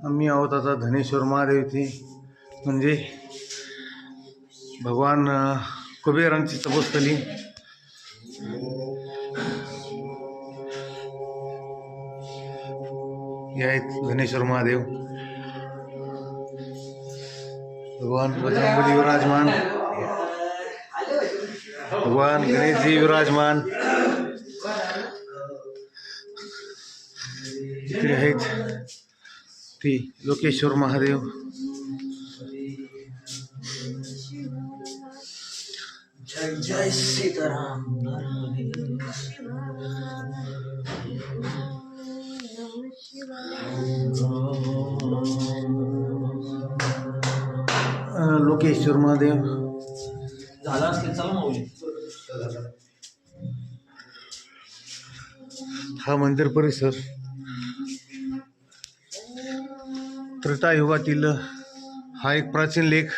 आम्ही आहोत आता धनेश्वर महादेव येथे, म्हणजे भगवान कुबेरांची तपोस्थली. हे आहेत धनेश्वर महादेव. भगवान बजरंगबली विराजमान, भगवान गणेशजी विराजमान. इकडे आहेत ती लोकेश्वर महादेव. जय जय सीताराम. लोकेश्वर महादेव झाला असेल, चला माऊली. हा मंदिर परिसर त्रेतायुगातील हा एक प्राचीन लेख.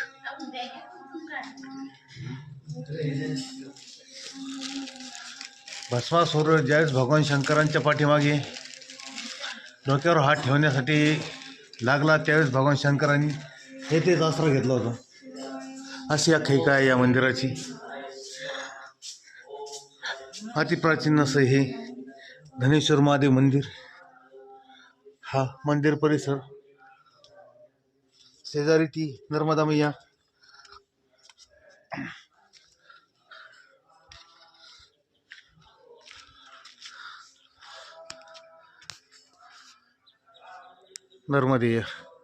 भस्मासुर ज्यावेळेस भगवान शंकरांच्या पाठीमागे डोक्यावर हात ठेवण्यासाठी लागला, त्यावेळेस भगवान शंकरांनी येथेच आसरा घेतला होता. अशी आख्यायिका आहे या मंदिराची. अतिप्राचीन असं हे धनेश्वर महादेव मंदिर. हा मंदिर परिसर, शेजारी ती नर्मदा मैया. नर्मदे.